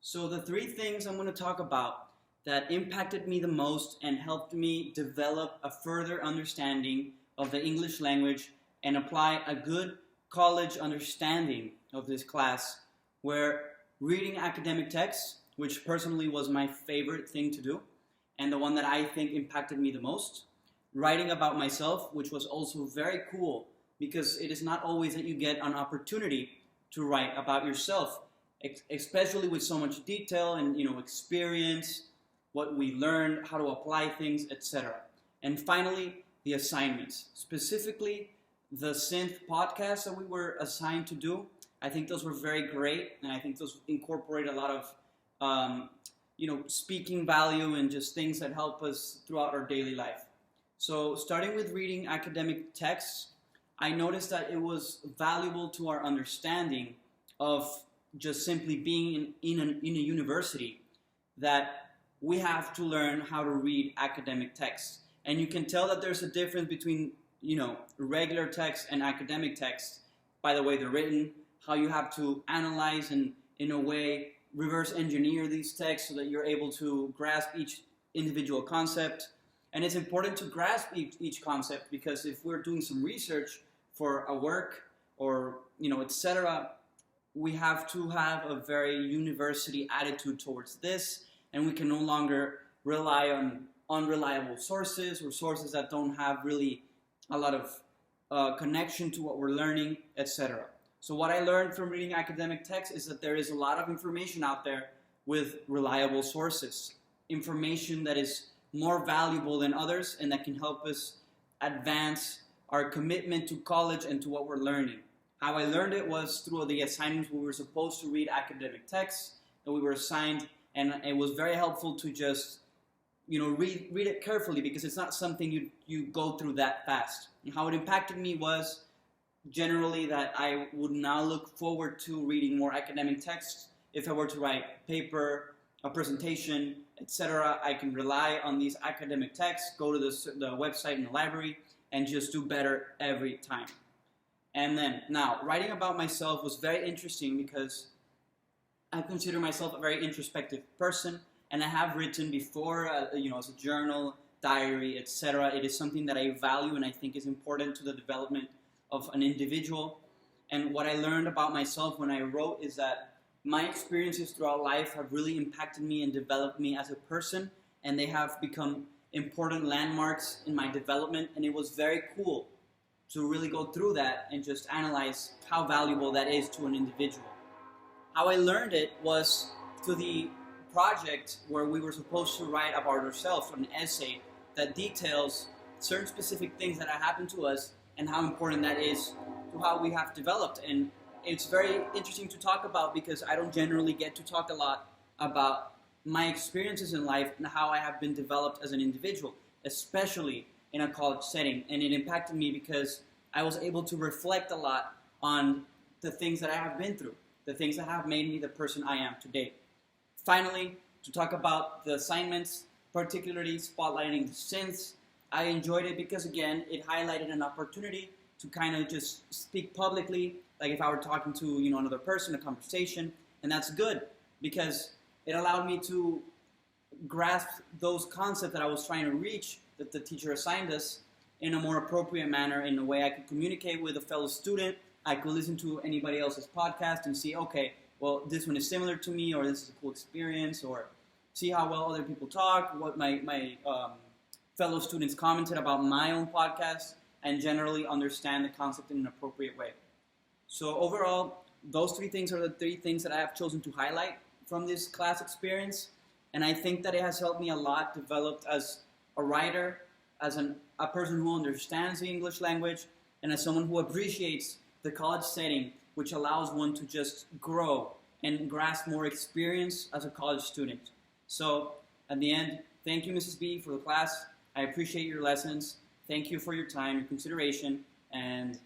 So the three things I'm going to talk about that impacted me the most and helped me develop a further understanding of the English language and apply a good college understanding of this class were reading academic texts, which personally was my favorite thing to do, and the one that I think impacted me the most. Writing about myself, which was also very cool because it is not always that you get an opportunity to write about yourself, especially with so much detail and experience, what we learned, how to apply things, etc. And finally, the assignments, specifically the synth podcast that we were assigned to do. I think those were very great, and I think those incorporate a lot of speaking value and just things that help us throughout our daily life. So starting with reading academic texts, I noticed that it was valuable to our understanding of just simply being in a university, that we have to learn how to read academic texts. And you can tell that there's a difference between regular text and academic text by the way they're written, how you have to analyze and in a way reverse engineer these texts so that you're able to grasp each individual concept. And it's important to grasp each concept, because if we're doing some research for a work or etc., we have to have a very university attitude towards this, and we can no longer rely on unreliable sources or sources that don't have really a lot of connection to what we're learning, etc. So what I learned from reading academic texts is that there is a lot of information out there with reliable sources, information that is more valuable than others and that can help us advance our commitment to college and to what we're learning. How I learned it was through the assignments. We were supposed to read academic texts that we were assigned, and it was very helpful to just read it carefully, because it's not something you go through that fast. And how it impacted me was generally that I would now look forward to reading more academic texts. If I were to write a paper, a presentation, etc., I can rely on these academic texts, go to the website in the library, and just do better every time. And then, now, writing about myself was very interesting because I consider myself a very introspective person, and I have written before, as a journal, diary, etc. It is something that I value and I think is important to the development of an individual. And what I learned about myself when I wrote is that my experiences throughout life have really impacted me and developed me as a person, and they have become important landmarks in my development, and it was very cool to really go through that and just analyze how valuable that is to an individual. How I learned it was through the project where we were supposed to write about ourselves, an essay that details certain specific things that have happened to us and how important that is to how we have developed. And it's very interesting to talk about because I don't generally get to talk a lot about my experiences in life and how I have been developed as an individual, especially in a college setting. And it impacted me because I was able to reflect a lot on the things that I have been through, the things that have made me the person I am today. Finally, to talk about the assignments, particularly spotlighting the synths, I enjoyed it because, again, it highlighted an opportunity to kind of just speak publicly, like if I were talking to another person, a conversation, and that's good because it allowed me to grasp those concepts that I was trying to reach, that the teacher assigned us, in a more appropriate manner, in a way I could communicate with a fellow student. I could listen to anybody else's podcast and see, okay, well, this one is similar to me, or this is a cool experience, or see how well other people talk, what my fellow students commented about my own podcast, and generally understand the concept in an appropriate way. So overall, those three things are the three things that I have chosen to highlight from this class experience, and I think that it has helped me a lot develop as a writer, as a person who understands the English language, and as someone who appreciates the college setting, which allows one to just grow and grasp more experience as a college student. So at the end, thank you, Mrs. B, for the class. I appreciate your lessons. Thank you for your time, your consideration, and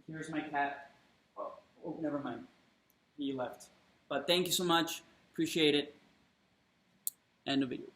here's my cat. Oh, never mind. He left. But thank you so much. Appreciate it. End of video.